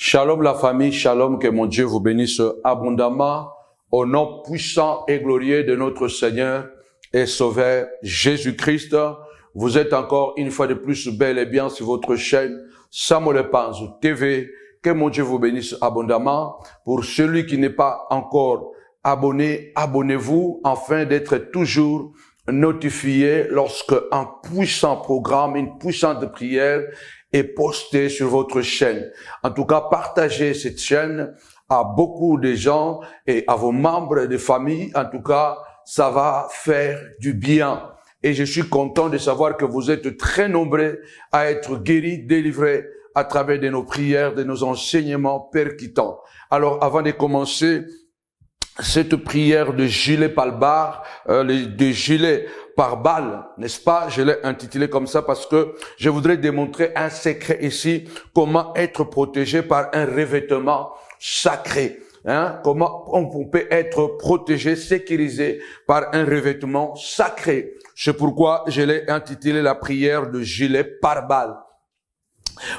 Shalom la famille, shalom, que mon Dieu vous bénisse abondamment au nom puissant et glorieux de notre Seigneur et Sauveur Jésus-Christ. Vous êtes encore une fois de plus bel et bien sur votre chaîne Samuel Panzou TV. Que mon Dieu vous bénisse abondamment. Pour celui qui n'est pas encore abonné, abonnez-vous afin d'être toujours notifié lorsque un puissant programme, une puissante prière est posté sur votre chaîne. En tout cas, partagez cette chaîne à beaucoup de gens et à vos membres de famille. En tout cas, ça va faire du bien. Et je suis content de savoir que vous êtes très nombreux à être guéris, délivrés à travers de nos prières, de nos enseignements percutants. Alors, avant de commencer cette prière de gilet pare-balles, de gilet pare-balles, n'est-ce pas? Je l'ai intitulé comme ça parce que je voudrais démontrer un secret ici, comment être protégé par un revêtement sacré. Comment on peut être protégé, sécurisé par un revêtement sacré. C'est pourquoi je l'ai intitulé la prière de gilet pare-balles.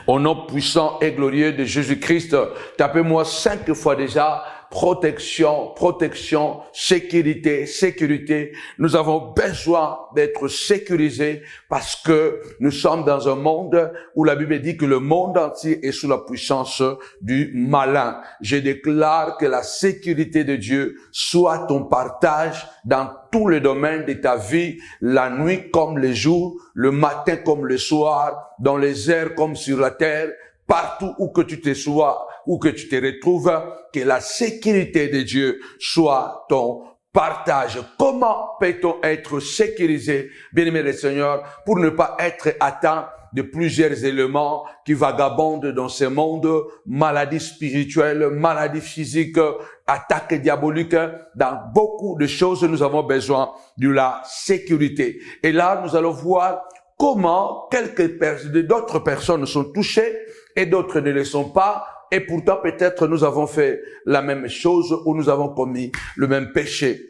Au nom puissant et glorieux de Jésus-Christ, tapez-moi 5 fois déjà. Protection, protection, sécurité, sécurité. Nous avons besoin d'être sécurisés parce que nous sommes dans un monde où la Bible dit que le monde entier est sous la puissance du malin. Je déclare que la sécurité de Dieu soit ton partage dans tous les domaines de ta vie, la nuit comme le jour, le matin comme le soir, dans les airs comme sur la terre. Partout où que tu te sois, où que tu te retrouves, que la sécurité de Dieu soit ton partage. Comment peut-on être sécurisé, bien-aimé le Seigneur, pour ne pas être atteint de plusieurs éléments qui vagabondent dans ce monde, maladies spirituelles, maladies physiques, attaques diaboliques. Dans beaucoup de choses, nous avons besoin de la sécurité. Et là, nous allons voir comment d'autres personnes sont touchées et d'autres ne le sont pas. Et pourtant, peut-être, nous avons fait la même chose ou nous avons commis le même péché.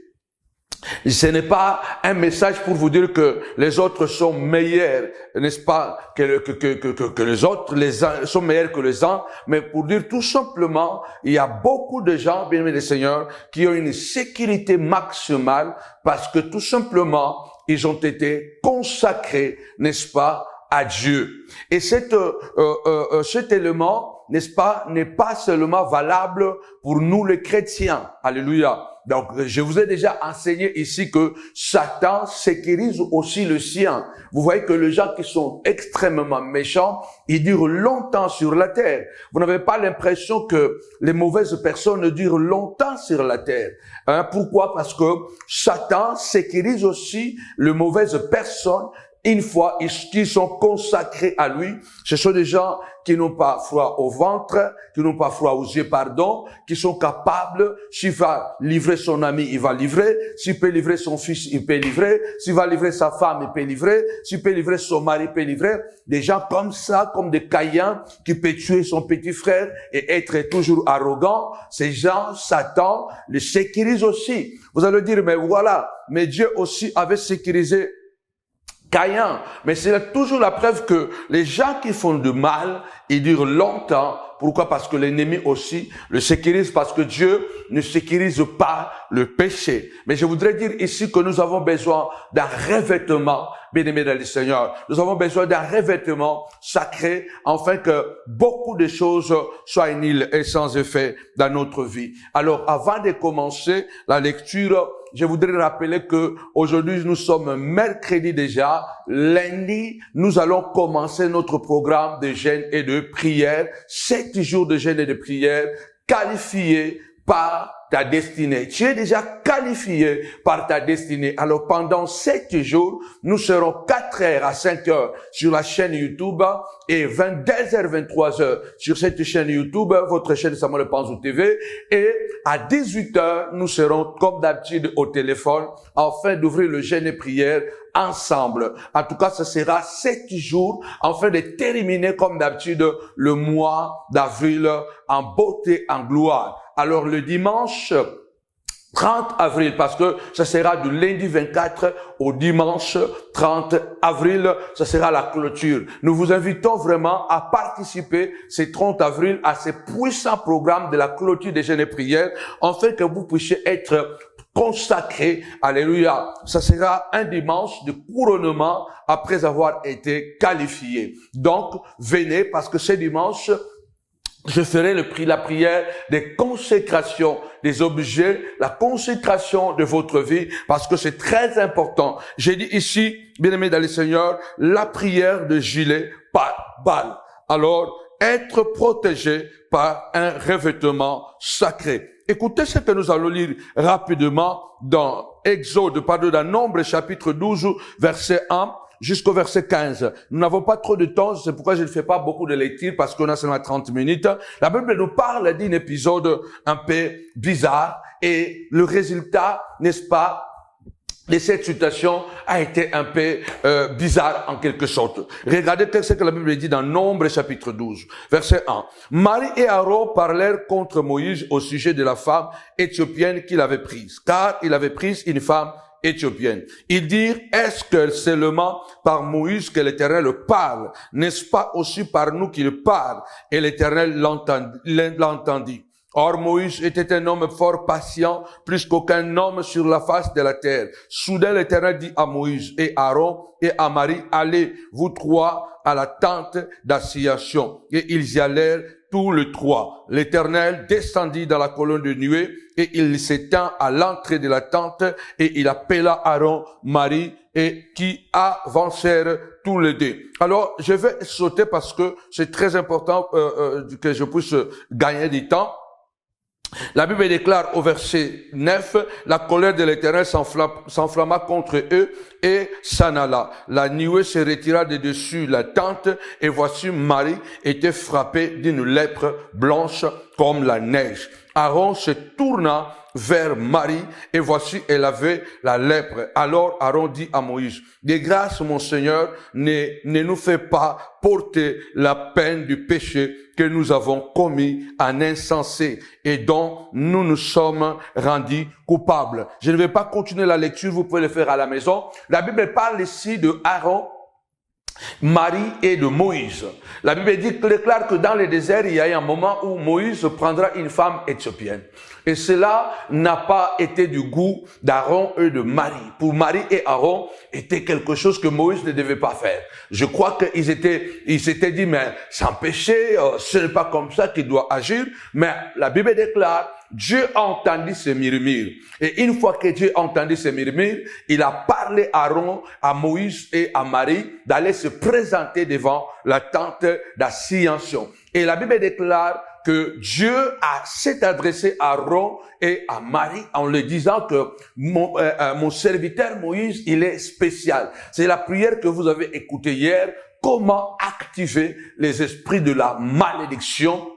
Ce n'est pas un message pour vous dire que les autres sont meilleurs, n'est-ce pas, que les autres, les uns sont meilleurs que les uns, mais pour dire tout simplement, il y a beaucoup de gens, bien aimés les Seigneurs, qui ont une sécurité maximale parce que tout simplement, ils ont été consacrés, n'est-ce pas, à Dieu. Et cet élément, n'est-ce pas, n'est pas seulement valable pour nous les chrétiens. Alléluia. Donc, je vous ai déjà enseigné ici que Satan sécurise aussi le sien. Vous voyez que les gens qui sont extrêmement méchants, ils durent longtemps sur la terre. Vous n'avez pas l'impression que les mauvaises personnes durent longtemps sur la terre. Pourquoi? Parce que Satan sécurise aussi les mauvaises personnes. Une fois qu'ils sont consacrés à lui, ce sont des gens qui n'ont pas froid au ventre, qui n'ont pas froid aux yeux, qui sont capables, s'il va livrer son ami, il va livrer, s'il peut livrer son fils, il peut livrer, s'il va livrer sa femme, il peut livrer, s'il peut livrer son mari, il peut livrer. Des gens comme ça, comme des Caïns, qui peuvent tuer son petit frère et être toujours arrogant. Ces gens, Satan, les sécurise aussi. Vous allez dire, mais voilà, mais Dieu aussi avait sécurisé Caïn, mais c'est toujours la preuve que les gens qui font du mal, ils durent longtemps. Pourquoi? Parce que l'ennemi aussi le sécurise, parce que Dieu ne sécurise pas le péché. Mais je voudrais dire ici que nous avons besoin d'un revêtement, bien-aimés dans le Seigneur. Nous avons besoin d'un revêtement sacré, afin que beaucoup de choses soient nulles et sans effet dans notre vie. Alors, avant de commencer la lecture, je voudrais rappeler que aujourd'hui nous sommes mercredi déjà. Lundi, nous allons commencer notre programme de jeûne et de prière. 7 jours de jeûne et de prière qualifiés par ta destinée. Tu es déjà qualifié par ta destinée. Alors pendant 7 jours, nous serons 4h à 5h sur la chaîne YouTube et 22h, 23h sur cette chaîne YouTube, votre chaîne Samuel Panzou TV. Et à 18h, nous serons comme d'habitude au téléphone afin d'ouvrir le jeûne et prière ensemble. En tout cas, ce sera 7 jours afin de terminer comme d'habitude le mois d'avril en beauté, en gloire. Alors le dimanche 30 avril, parce que ça sera du lundi 24 au dimanche 30 avril, ça sera la clôture. Nous vous invitons vraiment à participer ce 30 avril à ce puissant programme de la clôture des jeûnes et prières, afin que vous puissiez être consacré, alléluia. Ça sera un dimanche de couronnement après avoir été qualifié. Donc, venez parce que ce dimanche, je ferai la prière des consécrations des objets, la consécration de votre vie, parce que c'est très important. J'ai dit ici, bien-aimés dans le Seigneur, la prière de gilet par balle. Alors, être protégé par un revêtement sacré. Écoutez ce que nous allons lire rapidement dans dans Nombre chapitre 12, verset 1. Jusqu'au verset 15. Nous n'avons pas trop de temps, c'est pourquoi je ne fais pas beaucoup de lecture parce qu'on a seulement 30 minutes. La Bible nous parle d'un épisode un peu bizarre et le résultat, n'est-ce pas, de cette situation a été un peu bizarre en quelque sorte. Regardez ce que la Bible dit dans Nombre chapitre 12, verset 1. Marie et Aaron parlèrent contre Moïse au sujet de la femme éthiopienne qu'il avait prise, car il avait pris une femme éthiopienne. Ils dirent, est-ce que seulement par Moïse que l'Éternel parle? N'est-ce pas aussi par nous qu'il parle? Et l'Éternel l'entendit. Or, Moïse était un homme fort patient, plus qu'aucun homme sur la face de la terre. Soudain, l'Éternel dit à Moïse et Aaron et à Marie, allez, vous trois, à la tente d'assignation. Et ils y allèrent tous les trois. L'Éternel descendit dans la colonne de nuée et il s'étend à l'entrée de la tente et il appela Aaron, Marie et qui avancèrent tous les deux. Alors, je vais sauter parce que c'est très important que je puisse gagner du temps. La Bible déclare au verset 9, la colère de l'Éternel s'enflamma contre eux et s'en alla. La nuée se retira de dessus la tente et voici Marie était frappée d'une lèpre blanche comme la neige. Aaron se tourna vers Marie et voici elle avait la lèpre. Alors Aaron dit à Moïse, de grâce mon Seigneur, ne nous fais pas porter la peine du péché que nous avons commis en insensé et dont nous nous sommes rendus coupables. Je ne vais pas continuer la lecture, vous pouvez le faire à la maison. La Bible parle ici de Aaron, Marie et de Moïse. La Bible dit déclare que dans le désert, il y a eu un moment où Moïse prendra une femme éthiopienne. Et cela n'a pas été du goût d'Aaron et de Marie. Pour Marie et Aaron, était quelque chose que Moïse ne devait pas faire. Je crois qu'ils s'étaient dit, mais sans péché, ce n'est pas comme ça qu'il doit agir. Mais la Bible déclare, Dieu a entendu ces murmures. Et une fois que Dieu a entendu ces murmures, il a parlé à Aaron, à Moïse et à Marie d'aller se présenter devant la tente d'assignation. Et la Bible déclare que Dieu s'est adressé à Aaron et à Marie en leur disant que mon serviteur Moïse, il est spécial. C'est la prière que vous avez écoutée hier. Comment activer les esprits de la malédiction?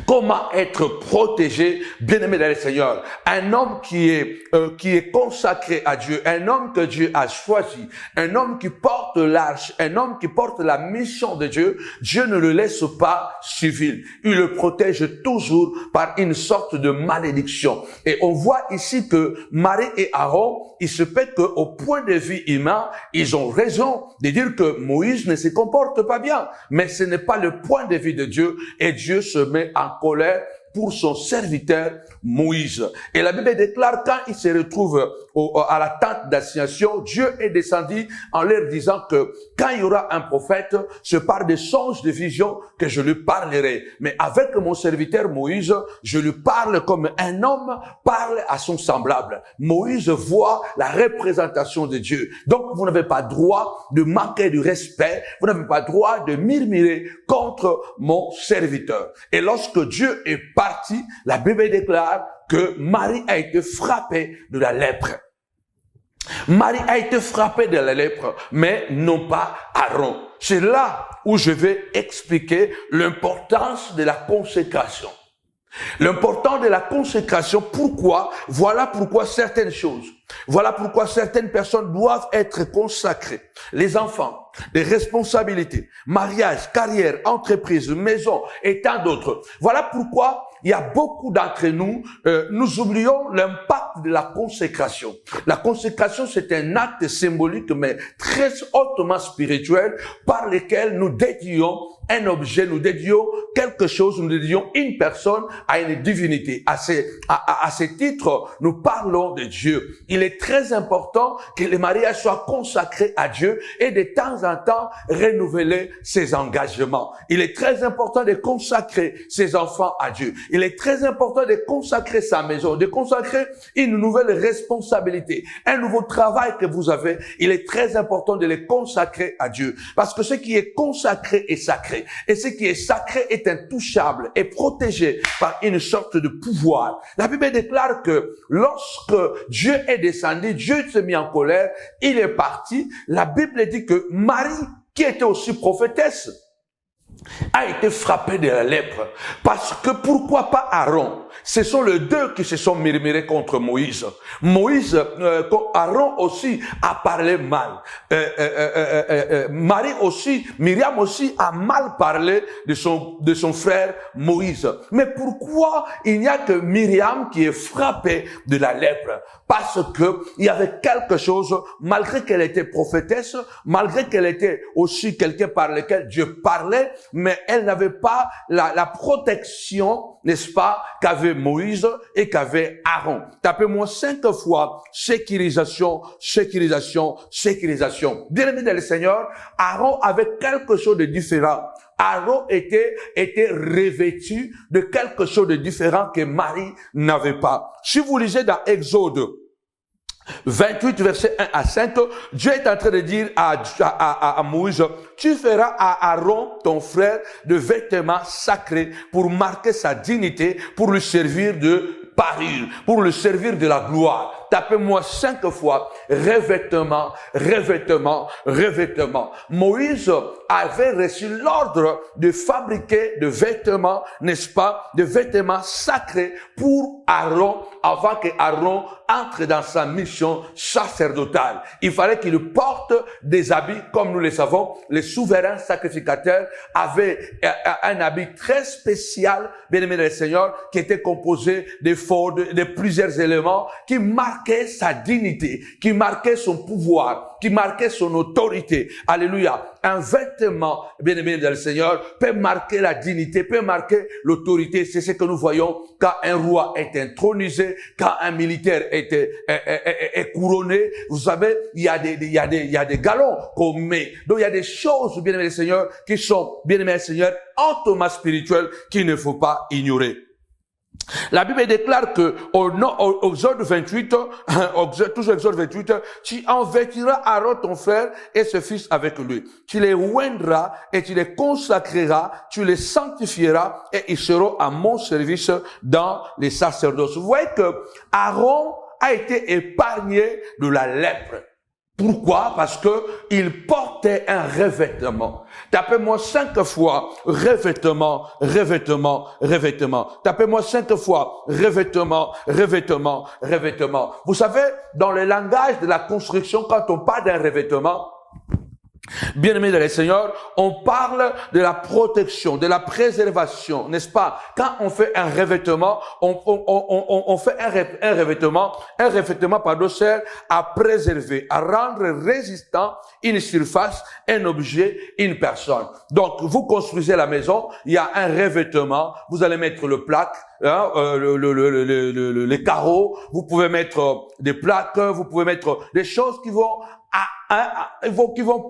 Comment être protégé, bien-aimé dans le Seigneur? Un homme qui est consacré à Dieu, un homme que Dieu a choisi, un homme qui porte l'arche, un homme qui porte la mission de Dieu, Dieu ne le laisse pas civil. Il le protège toujours par une sorte de malédiction. Et on voit ici que Marie et Aaron, il se peut qu'au point de vue humain, ils ont raison de dire que Moïse ne se comporte pas bien. Mais ce n'est pas le point de vue de Dieu et Dieu se met en colère pour son serviteur Moïse. Et la Bible déclare quand il se retrouve à la tente d'assignation, Dieu est descendu en leur disant que quand il y aura un prophète, c'est par des songes, des visions que je lui parlerai. Mais avec mon serviteur Moïse, je lui parle comme un homme parle à son semblable. Moïse voit la représentation de Dieu. Donc vous n'avez pas droit de manquer de respect, vous n'avez pas droit de murmurer contre mon serviteur. Et lorsque Dieu est parti, la Bible déclare que Marie a été frappée de la lèpre. Marie a été frappée de la lèpre, mais non pas Aaron. C'est là où je vais expliquer l'importance de la consécration. L'importance de la consécration, pourquoi? Voilà pourquoi certaines choses, voilà pourquoi certaines personnes doivent être consacrées. Les enfants, les responsabilités, mariage, carrière, entreprise, maison et tant d'autres. Voilà pourquoi il y a beaucoup d'entre nous, nous oublions l'impact de la consécration. La consécration, c'est un acte symbolique, mais très hautement spirituel, par lequel nous dédions un objet, nous dédions quelque chose, nous dédions une personne à une divinité. À ce titre, nous parlons de Dieu. Il est très important que le mariage soit consacré à Dieu et de temps en temps renouveler ses engagements. Il est très important de consacrer ses enfants à Dieu. Il est très important de consacrer sa maison, de consacrer une nouvelle responsabilité, un nouveau travail que vous avez. Il est très important de les consacrer à Dieu. Parce que ce qui est consacré est sacré. Et ce qui est sacré est intouchable et protégé par une sorte de pouvoir. La Bible déclare que lorsque Dieu est descendu, Dieu s'est mis en colère, il est parti. La Bible dit que Marie, qui était aussi prophétesse, a été frappée de la lèpre. Parce que pourquoi pas Aaron? Ce sont les deux qui se sont murmurés contre Moïse. Aaron aussi a parlé mal. Marie aussi, Myriam aussi a mal parlé de son frère Moïse. Mais pourquoi il n'y a que Myriam qui est frappée de la lèpre? Parce que il y avait quelque chose, malgré qu'elle était prophétesse, malgré qu'elle était aussi quelqu'un par lequel Dieu parlait, mais elle n'avait pas la protection, n'est-ce pas, qu'avait Moïse et qu'avait Aaron. Tapez-moi 5 fois sécurisation, sécurisation, sécurisation. Bien-aimé dans le Seigneur, Aaron avait quelque chose de différent. Aaron était revêtu de quelque chose de différent que Marie n'avait pas. Si vous lisez dans Exode 28, verset 1 à 5, Dieu est en train de dire à Moïse, tu feras à Aaron, ton frère, de vêtements sacrés pour marquer sa dignité, pour lui servir de parure, pour lui servir de la gloire. Tapez-moi 5 fois, revêtement, revêtement, revêtement. Moïse avait reçu l'ordre de fabriquer des vêtements, n'est-ce pas, des vêtements sacrés pour Aaron, avant que Aaron entre dans sa mission sacerdotale. Il fallait qu'il porte des habits, comme nous le savons, les souverains sacrificateurs avaient un habit très spécial, bien-aimé le Seigneur, qui était composé de plusieurs éléments qui marquaient sa dignité, qui marquaient son pouvoir, qui marquait son autorité. Alléluia. Un vêtement, bien-aimé dans le Seigneur, peut marquer la dignité, peut marquer l'autorité. C'est ce que nous voyons quand un roi est intronisé, quand un militaire est couronné. Vous savez, il y a des galons qu'on met. Donc il y a des choses, bien-aimé le Seigneur, qui sont, bien-aimé le Seigneur, hautement spirituelles qu'il ne faut pas ignorer. La Bible déclare que au Exode 28, toujours Exode 28, tu envêtiras Aaron ton frère et ses fils avec lui. Tu les oindras et tu les consacreras, tu les sanctifieras et ils seront à mon service dans les sacerdoces. Vous voyez que Aaron a été épargné de la lèpre. Pourquoi? Parce que il portait un revêtement. Tapez-moi 5 fois revêtement, revêtement, revêtement. Tapez-moi 5 fois revêtement, revêtement, revêtement. Vous savez, dans le langage de la construction, quand on parle d'un revêtement, bien-aimé dans le Seigneur, on parle de la protection, de la préservation, n'est-ce pas? Quand on fait un revêtement, on fait un revêtement, pardon, sert à préserver, à rendre résistant une surface, un objet, une personne. Donc, vous construisez la maison, il y a un revêtement, vous allez mettre le plaque, les carreaux, vous pouvez mettre des plaques, vous pouvez mettre des choses qui vont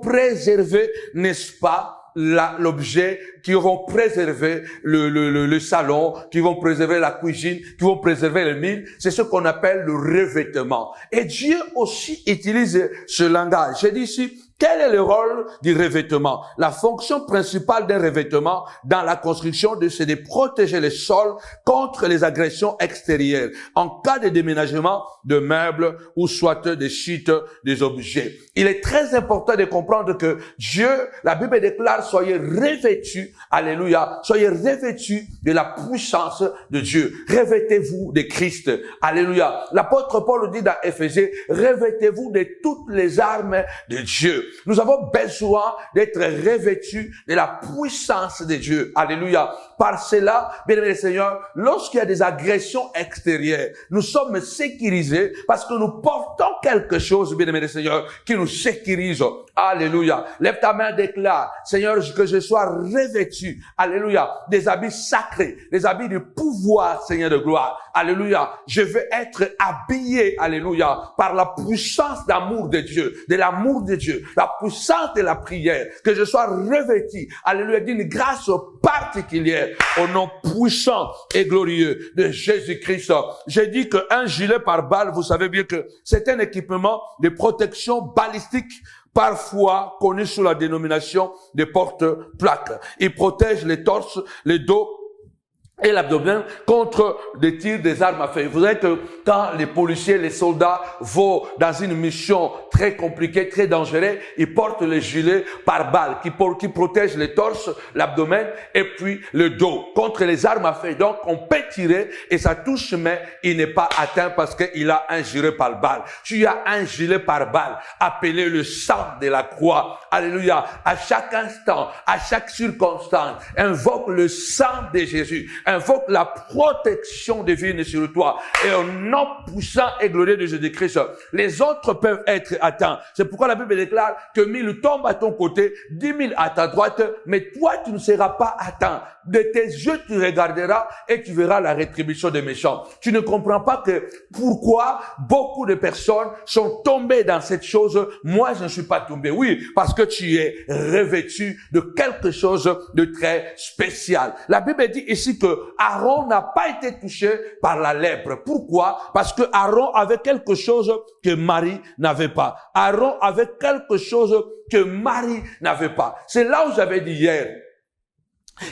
préserver, n'est-ce pas, l'objet, qui vont préserver le salon, qui vont préserver la cuisine, qui vont préserver le mille. C'est ce qu'on appelle le revêtement. Et Dieu aussi utilise ce langage. J'ai dit ici, quel est le rôle du revêtement? La fonction principale d'un revêtement dans la construction, c'est de protéger les sols contre les agressions extérieures en cas de déménagement de meubles ou soit des sites, des objets. Il est très important de comprendre que Dieu, la Bible déclare, soyez revêtus, alléluia, soyez revêtus de la puissance de Dieu. Revêtez-vous de Christ, alléluia. L'apôtre Paul dit dans Éphésiens, revêtez-vous de toutes les armes de Dieu. Dieu. Nous avons besoin d'être revêtus de la puissance de Dieu. Alléluia. Par cela, bien-aimés les Seigneurs, lorsqu'il y a des agressions extérieures, nous sommes sécurisés parce que nous portons quelque chose, bien-aimés les Seigneurs, qui nous sécurise. Alléluia. Lève ta main, déclare, Seigneur, que je sois revêtu, alléluia, des habits sacrés, des habits du pouvoir, Seigneur de gloire. Alléluia. Je veux être habillé, alléluia, par la puissance d'amour de Dieu, de l'amour de Dieu, la puissance de la prière, que je sois revêtu, alléluia, d'une grâce particulière, au nom puissant et glorieux de Jésus-Christ. J'ai dit qu'un gilet pare-balles, vous savez bien que c'est un équipement de protection balistique, parfois connu sous la dénomination de porte-plaques. Il protège les torses, les dos et l'abdomen contre des tirs des armes à feu. Vous savez que quand les policiers, les soldats vont dans une mission très compliquée, très dangereuse, ils portent les gilets pare-balles qui protègent les torses, l'abdomen et puis le dos contre les armes à feu. Donc on peut tirer et ça touche mais il n'est pas atteint parce qu'il a un gilet pare-balles. Tu as un gilet pare-balles appelé le sang de la croix. Alléluia. À chaque instant, à chaque circonstance, invoque le sang de Jésus. Invoque la protection divine sur toi. Et au nom puissant et glorieux de Jésus-Christ, les autres peuvent être atteints. C'est pourquoi la Bible déclare que 1000 tombent à ton côté, 10 000 à ta droite, mais toi tu ne seras pas atteint. De tes yeux tu regarderas et tu verras la rétribution des méchants. Tu ne comprends pas que pourquoi beaucoup de personnes sont tombées dans cette chose. Moi je ne suis pas tombé. Oui, parce que tu es revêtu de quelque chose de très spécial. La Bible dit ici que Aaron n'a pas été touché par la lèpre. Pourquoi? Parce que Aaron avait quelque chose que Marie n'avait pas. Aaron avait quelque chose que Marie n'avait pas. C'est là où j'avais dit hier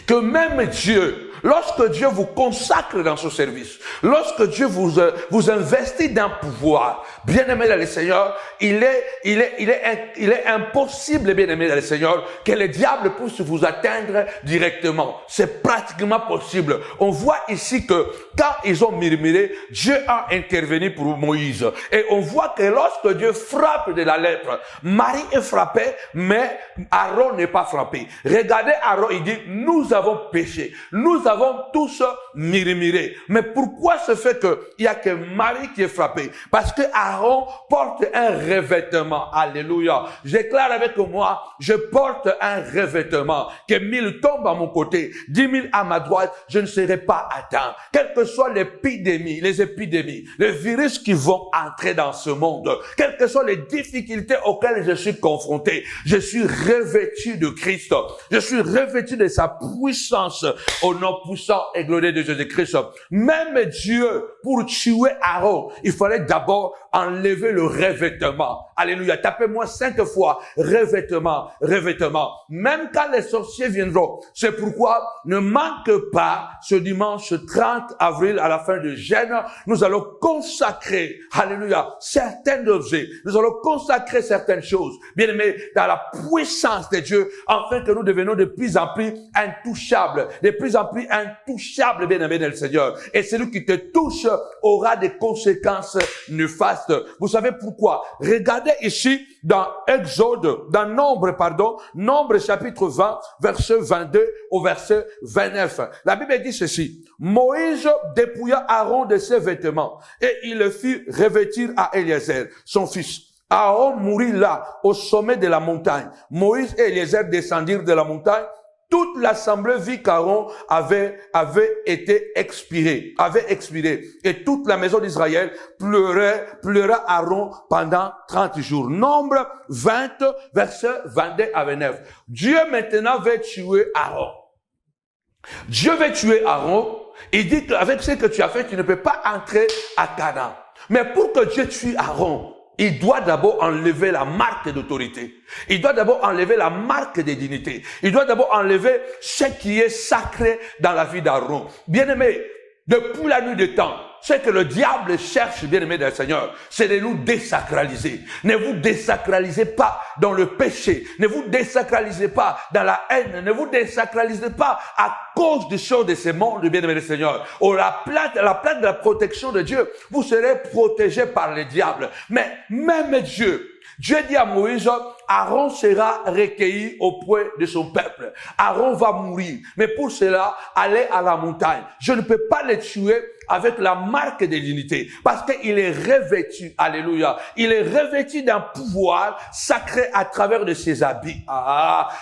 que même Dieu, lorsque Dieu vous consacre dans ce service, lorsque Dieu vous investit d'un pouvoir, bien-aimé dans le Seigneur, il est impossible, bien-aimé dans le Seigneur, que le diable puisse vous atteindre directement. C'est pratiquement possible. On voit ici que quand ils ont murmuré, Dieu a intervenu pour Moïse. Et on voit que lorsque Dieu frappe de la lèpre, Marie est frappée, mais Aaron n'est pas frappé. Regardez Aaron, il dit, nous avons péché. Nous avons tous murmuré. Mais pourquoi se fait qu'il y a que Marie qui est frappée? Parce que Aaron porte un revêtement. Alléluia. Je déclare avec moi, je porte un revêtement. Que 1000 tombent à mon côté, 10 000 à ma droite, je ne serai pas atteint. Quelle que soit l'épidémie, les épidémies, les virus qui vont entrer dans ce monde, quelles que soient les difficultés auxquelles je suis confronté, je suis revêtu de Christ. Je suis revêtu de sa puissance au nom puissant et glorieux de Jésus-Christ. Même Dieu, pour tuer Aaron, il fallait d'abord enlever le revêtement. Alléluia. Tapez-moi 5 fois. Revêtement, revêtement. Même quand les sorciers viendront. C'est pourquoi ne manque pas ce dimanche 30 avril à la fin de Gênes. Nous allons consacrer, alléluia, certains objets. Nous allons consacrer certaines choses. Bien aimés, dans la puissance de Dieu, afin que nous devenions de plus en plus intouchables. De plus en plus intouchables, bien aimés dans le Seigneur. Et celui qui te touche aura des conséquences néfastes. Vous savez pourquoi? Regardez ici dans Nombre chapitre 20, verset 22 au verset 29. La Bible dit ceci. Moïse dépouilla Aaron de ses vêtements et il le fit revêtir à Eliezer, son fils. Aaron mourut là, au sommet de la montagne. Moïse et Eliezer descendirent de la montagne. Toute l'assemblée vit qu'Aaron avait expiré. Et toute la maison d'Israël pleura Aaron pendant 30 jours. Nombre 20, versets 22 à 29. Dieu maintenant veut tuer Aaron. Dieu veut tuer Aaron. Il dit qu'avec ce que tu as fait, tu ne peux pas entrer à Canaan. Mais pour que Dieu tue Aaron, il doit d'abord enlever la marque d'autorité. Il doit d'abord enlever la marque de dignité. Il doit d'abord enlever ce qui est sacré dans la vie d'Aaron. Bien-aimé, depuis la nuit des temps, ce que le diable cherche, bien-aimé dans le Seigneur, c'est de nous désacraliser. Ne vous désacralisez pas dans le péché. Ne vous désacralisez pas dans la haine. Ne vous désacralisez pas à cause des choses de ce monde, bien-aimé le Seigneur, au la plate de la protection de Dieu, vous serez protégés par le diable. Mais même Dieu dit à Moïse, Aaron sera recueilli auprès de son peuple. Aaron va mourir. Mais pour cela, allez à la montagne. Je ne peux pas le tuer avec la marque de l'unité, parce qu'il est revêtu, alléluia, il est revêtu d'un pouvoir sacré à travers de ses habits.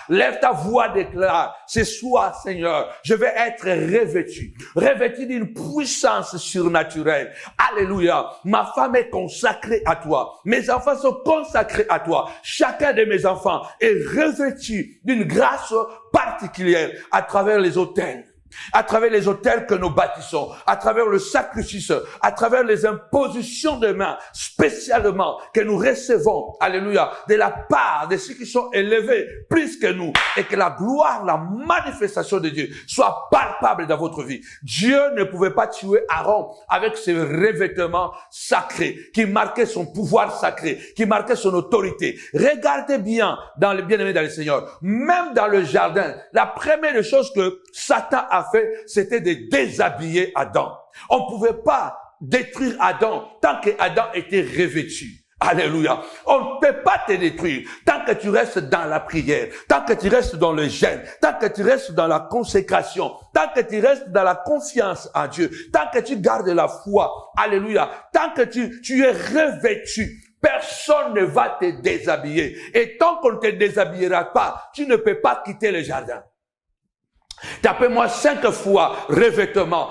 Lève ta voix, déclare, ce soir, Seigneur, je vais être revêtu d'une puissance surnaturelle. Alléluia, ma femme est consacrée à toi, mes enfants sont consacrés à toi, chacun de mes enfants est revêtu d'une grâce particulière à travers les autels. À travers les autels que nous bâtissons, à travers le sacrifice, à travers les impositions de mains, spécialement que nous recevons, alléluia, de la part de ceux qui sont élevés plus que nous, et que la gloire, la manifestation de Dieu soit palpable dans votre vie. Dieu ne pouvait pas tuer Aaron avec ses revêtements sacrés, qui marquaient son pouvoir sacré, qui marquaient son autorité. Regardez bien dans le bien-aimé dans le Seigneur, même dans le jardin, la première chose que Satan a fait, c'était de déshabiller Adam. On ne pouvait pas détruire Adam tant que Adam était revêtu. Alléluia. On ne peut pas te détruire tant que tu restes dans la prière, tant que tu restes dans le jeûne, tant que tu restes dans la consécration, tant que tu restes dans la confiance en Dieu, tant que tu gardes la foi. Alléluia. Tant que tu es revêtu. Personne ne va te déshabiller. Et tant qu'on ne te déshabillera pas, tu ne peux pas quitter le jardin. Tapez-moi 5 fois revêtement.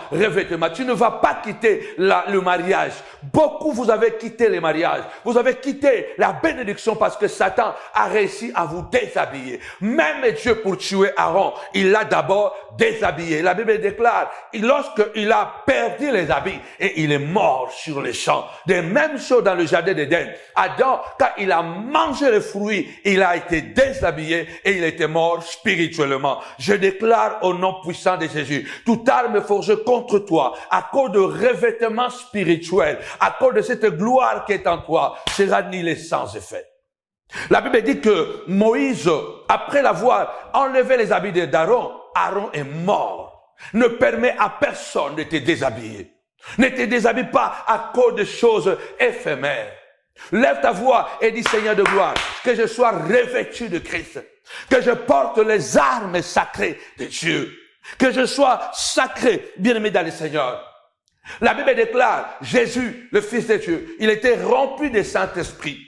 Tu ne vas pas quitter le mariage. Beaucoup, vous avez quitté le mariage. Vous avez quitté la bénédiction parce que Satan a réussi à vous déshabiller. Même Dieu, pour tuer Aaron, il l'a d'abord déshabillé. La Bible déclare, lorsqu'il a perdu les habits et il est mort sur les champs. De même chose dans le jardin d'Éden. Adam, quand il a mangé le fruit, il a été déshabillé et il était mort spirituellement. Je déclare au nom puissant de Jésus, toute arme forgée contre toi, à cause de revêtement spirituel, à cause de cette gloire qui est en toi, sera annihilée sans effet. La Bible dit que Moïse, après l'avoir enlevé les habits d'Aaron, Aaron est mort. Ne permets à personne de te déshabiller. Ne te déshabille pas à cause de choses éphémères. Lève ta voix et dis, Seigneur de gloire, que je sois revêtu de Christ, que je porte les armes sacrées de Dieu, que je sois sacré, bien-aimé dans le Seigneur. La Bible déclare, Jésus, le Fils de Dieu, il était rempli du Saint-Esprit.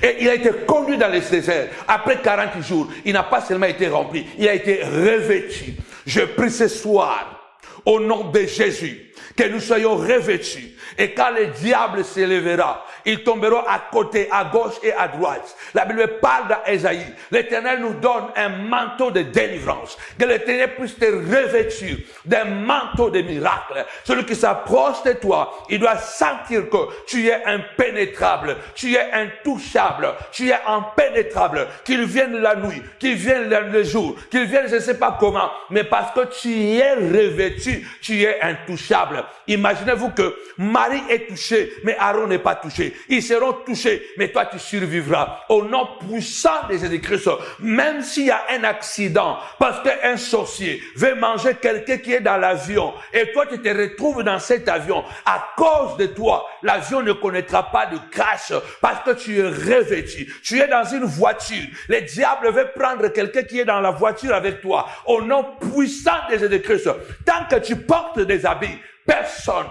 Et il a été conduit dans les déserts. Après 40 jours, il n'a pas seulement été rempli, il a été revêtu. Je prie ce soir, au nom de Jésus, que nous soyons revêtus. Et quand le diable s'élèvera, ils tomberont à côté, à gauche et à droite. La Bible parle dans Ésaïe. L'Éternel nous donne un manteau de délivrance. Que l'Éternel puisse te revêtir d'un manteau de miracles. Celui qui s'approche de toi, il doit sentir que tu es impénétrable, tu es intouchable, tu es impénétrable. Qu'il vienne la nuit, qu'il vienne le jour, qu'il vienne je ne sais pas comment, mais parce que tu es revêtu, tu es intouchable. Imaginez-vous que Marie est touchée, mais Aaron n'est pas touché. Ils seront touchés, mais toi tu survivras. Au nom puissant de Jésus-Christ, même s'il y a un accident, parce qu'un sorcier veut manger quelqu'un qui est dans l'avion, et toi tu te retrouves dans cet avion, à cause de toi, l'avion ne connaîtra pas de crash, parce que tu es revêtu. Tu es dans une voiture. Le diable veut prendre quelqu'un qui est dans la voiture avec toi. Au nom puissant de Jésus-Christ, tant que tu portes des habits, personne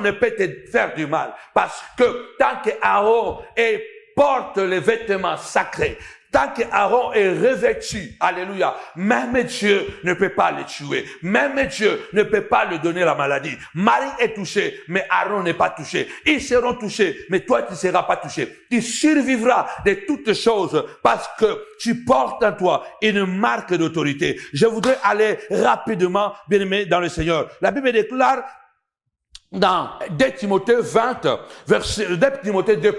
ne peut te faire du mal. Parce que tant que Aaron porte les vêtements sacrés, tant que Aaron est revêtu, alléluia, même Dieu ne peut pas le tuer. Même Dieu ne peut pas lui donner la maladie. Marie est touchée, mais Aaron n'est pas touché. Ils seront touchés, mais toi tu ne seras pas touché. Tu survivras de toutes choses parce que tu portes en toi une marque d'autorité. Je voudrais aller rapidement, bien-aimé, dans le Seigneur. La Bible déclare dans 2 Timothée 2,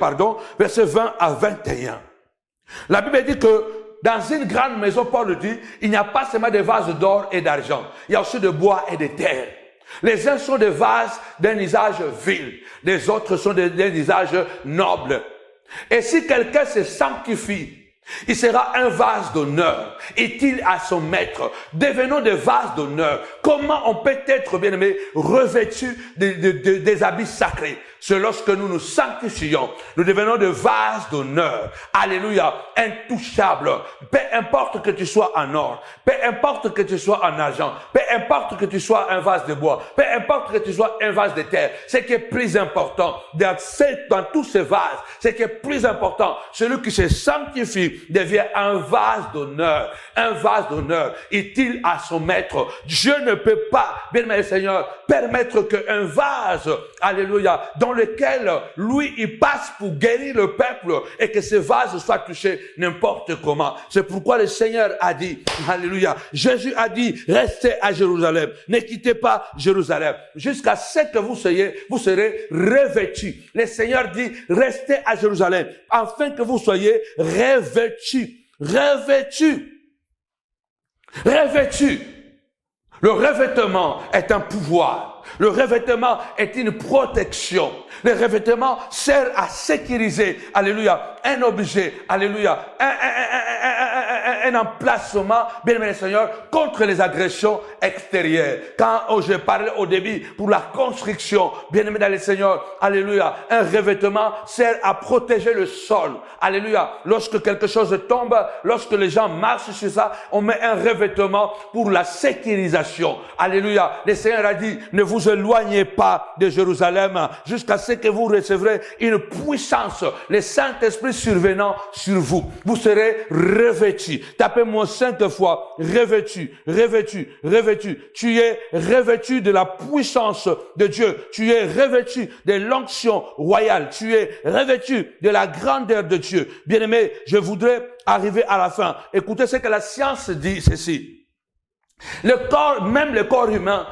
verset 20 à 21. La Bible dit que dans une grande maison, Paul dit, il n'y a pas seulement des vases d'or et d'argent, il y a aussi de bois et de terre. Les uns sont des vases d'un usage vil, les autres sont d'un usage noble. Et si quelqu'un se sanctifie, Il sera un vase d'honneur, utile à son maître. Devenons des vases d'honneur. Comment on peut être, bien aimé, revêtu des habits sacrés? C'est lorsque nous nous sanctifions, nous devenons des vases d'honneur. Alléluia, intouchables. Peu importe que tu sois en or, peu importe que tu sois en argent, peu importe que tu sois un vase de bois, peu importe que tu sois un vase de terre, ce qui est plus important dans tous ces vases, ce qui est plus important, celui qui se sanctifie devient un vase d'honneur, utile à son maître. Dieu ne peut pas, bien aimé Seigneur, permettre qu'un vase, alléluia, dans lequel lui il passe pour guérir le peuple et que ce vase soit touché n'importe comment. C'est pourquoi le Seigneur a dit, alléluia, Jésus a dit, restez à Jérusalem, ne quittez pas Jérusalem, jusqu'à ce que vous serez revêtus. Le Seigneur dit, restez à Jérusalem, afin que vous soyez revêtus. Le revêtement est un pouvoir. Le revêtement est une protection. Le revêtement sert à sécuriser, alléluia, un objet, alléluia, un emplacement, bien aimé Seigneur, contre les agressions extérieures. Quand je parlais au début pour la construction, bien aimé dans le Seigneur, alléluia, un revêtement sert à protéger le sol, alléluia. Lorsque quelque chose tombe, lorsque les gens marchent sur ça, on met un revêtement pour la sécurisation, alléluia. Le Seigneur a dit, ne vous éloignez pas de Jérusalem jusqu'à ce que vous recevrez une puissance, le Saint-Esprit survenant sur vous. Vous serez revêtus. Tapez-moi 5 fois, revêtu. Tu es revêtu de la puissance de Dieu. Tu es revêtu de l'onction royale. Tu es revêtu de la grandeur de Dieu. Bien-aimé, je voudrais arriver à la fin. Écoutez ce que la science dit, ceci. Le corps, même le corps humain,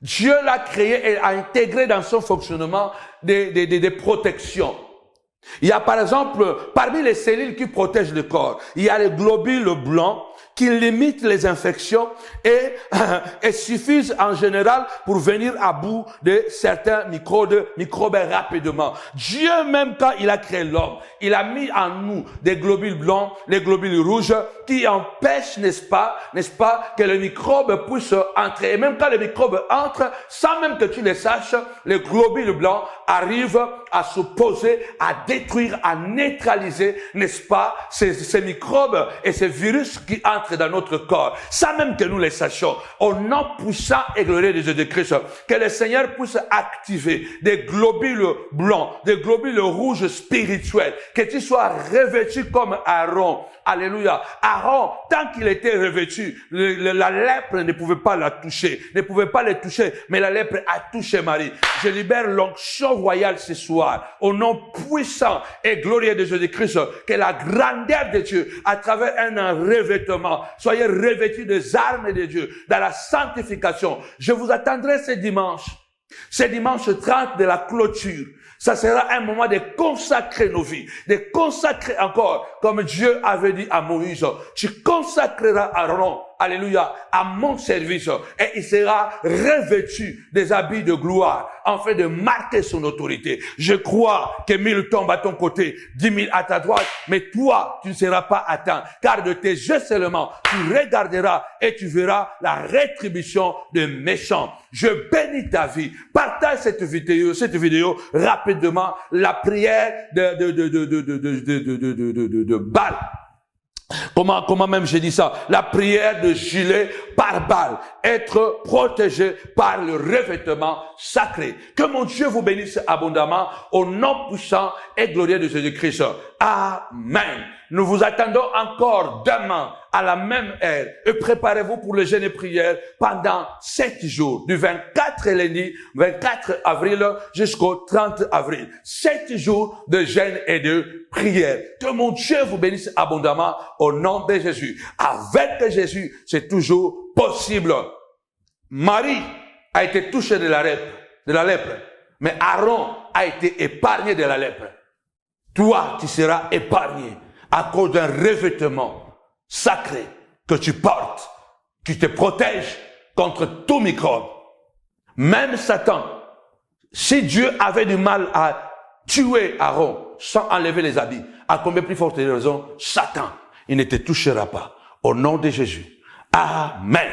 Dieu l'a créé et a intégré dans son fonctionnement des protections. Il y a par exemple, parmi les cellules qui protègent le corps, il y a les globules blancs qui limitent les infections et suffisent en général pour venir à bout de certains microbes rapidement. Dieu même quand il a créé l'homme, il a mis en nous des globules blancs, les globules rouges qui empêchent, n'est-ce pas, que le microbe puisse entrer. Et même quand le microbe entre, sans même que tu le saches, les globules blancs arrivent à se poser, à détruire, à neutraliser, n'est-ce pas, ces microbes et ces virus qui entrent dans notre corps, sans même que nous les sachions. Au nom puissant et glorieux de Jésus-Christ, que le Seigneur puisse activer des globules blancs, des globules rouges spirituels, que tu sois revêtu comme Aaron. Alléluia. Aaron, tant qu'il était revêtu, la lèpre ne pouvait pas la toucher, mais la lèpre a touché Marie. Je libère l'onction royale ce soir, au nom puissant et glorieux de Jésus-Christ, que la grandeur de Dieu, à travers un revêtement, soyez revêtus des armes de Dieu, dans la sanctification. Je vous attendrai ce dimanche 30 de la clôture. Ça sera un moment de consacrer nos vies, de consacrer encore, comme Dieu avait dit à Moïse, tu consacreras Aaron, alléluia, à mon service, et il sera revêtu des habits de gloire, afin de marquer son autorité. Je crois que 1000 tombent à ton côté, 10 000 à ta droite, mais toi, tu ne seras pas atteint, car de tes yeux seulement, tu regarderas et tu verras la rétribution des méchants. Je bénis ta vie. Partage cette vidéo rapidement, la prière de Baal. Comment même j'ai dit ça? La prière de gilet par balle. Être protégé par le revêtement sacré. Que mon Dieu vous bénisse abondamment au nom puissant et glorieux de Jésus-Christ. Amen. Nous vous attendons encore demain à la même heure et préparez-vous pour le jeûne et prière pendant 7 jours, du 24 lundi, 24 avril jusqu'au 30 avril. 7 jours de jeûne et de prière. Que mon Dieu vous bénisse abondamment au nom de Jésus. Avec Jésus, c'est toujours possible. Marie a été touchée de la lèpre, mais Aaron a été épargné de la lèpre. Toi, tu seras épargné à cause d'un revêtement sacré que tu portes, qui te protège contre tout microbe. Même Satan, si Dieu avait du mal à tué Aaron sans enlever les habits, à combien plus forte raison, Satan, il ne te touchera pas. Au nom de Jésus. Amen.